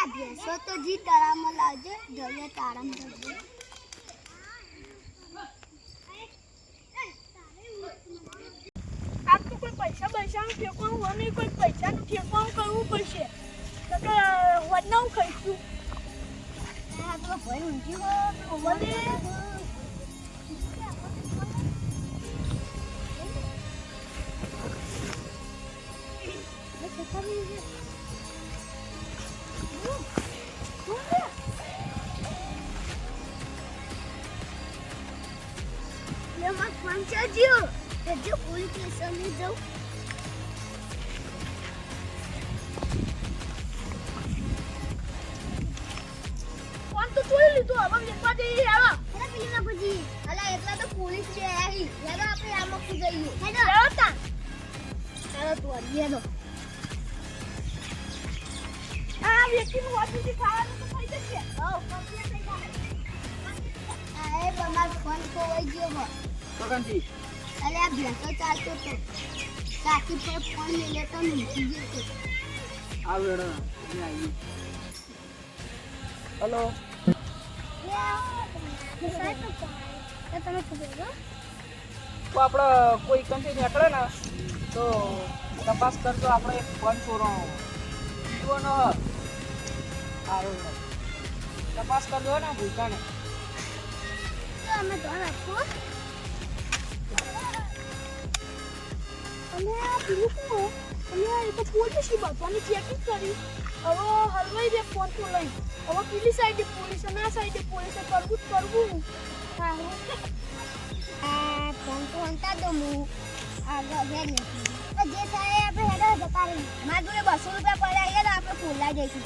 આ ભેંસો તો જી તળાવમાં લાવજે ઢોલિયા તારામ કરજે આપ તો કોઈ પૈસા પૈસાનું ઠેકવાનું હોય નહીં કોઈ પૈસાનું ઠેકવાનું કરવું પડશે તો કે વડનાવું ખાઈશું આ તો ભાઈ ઊંચી હો વડે જો પોલીસ સ્ટેશને જાઉં ફોન તો ચોરી લીધો હવે લેવા જઈએ આવા અરે પેલી ના પછી અલા એટલા તો પોલીસ બે આવી યાર આપણે આમાં કી જઈએ હેડો લેવતા ચાલો તું હેડો આ વ્યક્તિનું વાતથી ખાવાનું તો થઈ જશે ઓ કમ્પ્લીટ થઈ જાય આ એ બમાર ફોન ખોવાઈ ગયો હો પકંતી અરે આ ભેંસો ચાલતો તો કાકી પર ફોન મેલે તો મૂકી ગયો તો આ વેડો મે આવી હેલો તમે ખબર તો આપણે કોઈ કંપની નીકળે ને તો તપાસ કરજો આપણે એક ફોન ચોરાણો જીવોનો સારો તપાસ કરજો ને ભૂલતા ને અમે તો રાખો અને આ પેલું શું અને એ તો પોલીસ બધાની ચેકિંગ કરી હવે હલવાઈ દે ફોન તો લઈ હવે પેલી સાઈડે પોલીસ અને આ સાઈડે પોલીસ કરવું હા આ ફોન તો અંતા દો હું આગળ હેડ નથી જે થાય આપણે હેડો જતા રહી મારા જોડે 200 રૂપિયા પડ્યા યાર આપણે ખોલા જઈશું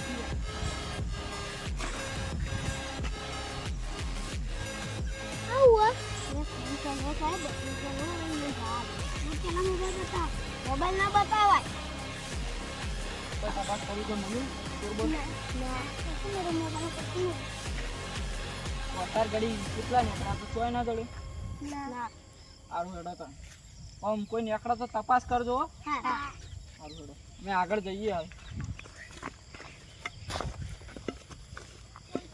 આવું મોબાઈલ ના બતાવાય તપાસ કરી તો મને અત્યાર ઘડી કેટલા નીકળ્યા તો ચોય ના જોડે સારું હેડો તો આમ કોઈ નીકળે તો તપાસ કરજો સારું હેડો મેં આગળ જઈએ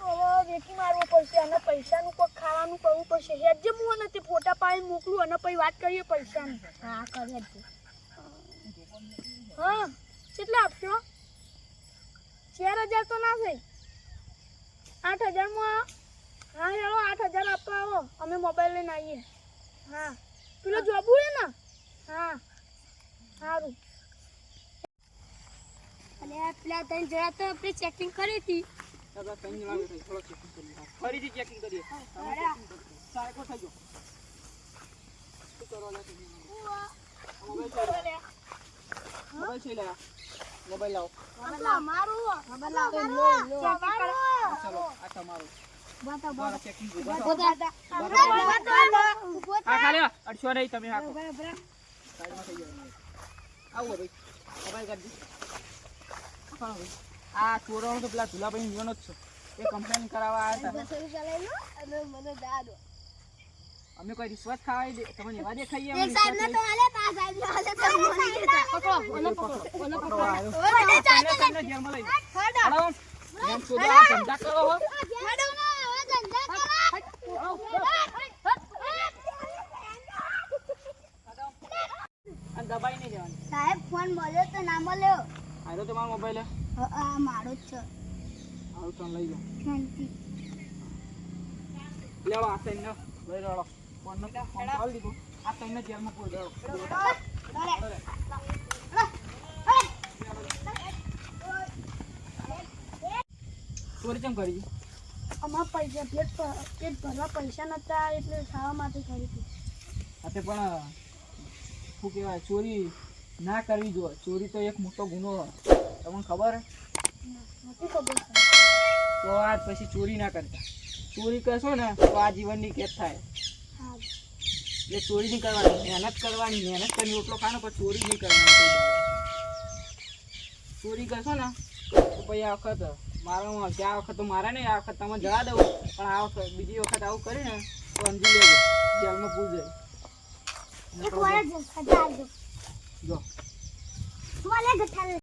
હવે વેકી મારવો પડશે અને પૈસાનું કોઈ ખાવાનું કરવું પડશે હેડ જે હું અને તે ફોટા પાડીને મોકલું અને પછી વાત કરીએ પૈસાની હા કરે હા કેટલા આપશો 4000 તો ના થઈ 8000 માં હા હેલો 8000 આપવા આવો અમે મોબાઈલ લઈને આવીએ હા પેલો જોબુ હે ને હા સારું અને પેલા તને જરા તો આપણે ચેકિંગ કરી હતી આપણે કઈ જણા બેઠા થોડો ચેકિંગ કરીએ ફરીથી ચેકિંગ કરીએ સાહેબ થઈ ગયો શું કરો લે તમે મોબાઈલ છે લે મોબાઈલ લાવો અમારું ચાલો આ તમારો બતા ચેકિંગ બતા આ ખાલી અડશો નહીં તમે હાકો સાઈડમાં થઈ જાવ આવો ભાઈ મોબાઈલ કાઢી ભાઈ આ ચોરાણું તો પેલા ધુલાભાઈ જીવનો જ છે એ કમ્પ્લેન કરાવવા આવ્યા હતા અમે કોઈ રિશ્વત ખાવા દે તમને એવા દે ખાઈએ અમે સાહેબ ને તો આલે તા સાહેબ ને આલે તો મને પકડો ઓલો પકડો તમને જેલમાં લઈ હડો એમ સોદો આ ધંધા કરો હો હેડો ના હવે ધંધા અને દબાઈ નહીં જવાની સાહેબ ફોન મળ્યો તો ના મળ્યો આરો તમારો મોબાઈલ આ મારો જ છે આવો તો લઈ જાઓ શાંતિ લેવો આ તઈને લઈ લેવો ફોન નો ફોન ચાલ દીધો આ તઈને જેલમાં પૂર દેવો ચોરી કેમ કરી અમારા પૈસા પેટ ભરવા પૈસા નતા એટલે ખાવા માટે કરી હતી આતે પણ શું કહેવાય ચોરી ના કરવી જોઈએ ચોરી તો એક મોટો ગુનો તમને ખબર નથી ખબર તો આજ પછી ચોરી ના કરતા ચોરી કરશો ને તો આ જીવનની કેદ થાય હા એટલે ચોરી નહીં કરવાની મહેનત કરીને રોટલો ખાનો પણ ચોરી નહીં કરવાની ચોરી કરશો ને તો પછી આ વખત મારા ત્યાં વખત તો મારા નહીં આ વખત તમે જવા દઉં પણ આ વખત બીજી વખત આવું કરીને તો સમજી લેજો જેલમાં પૂછે એક વાર જ ખજાર દો જો વાલે ગઠાલ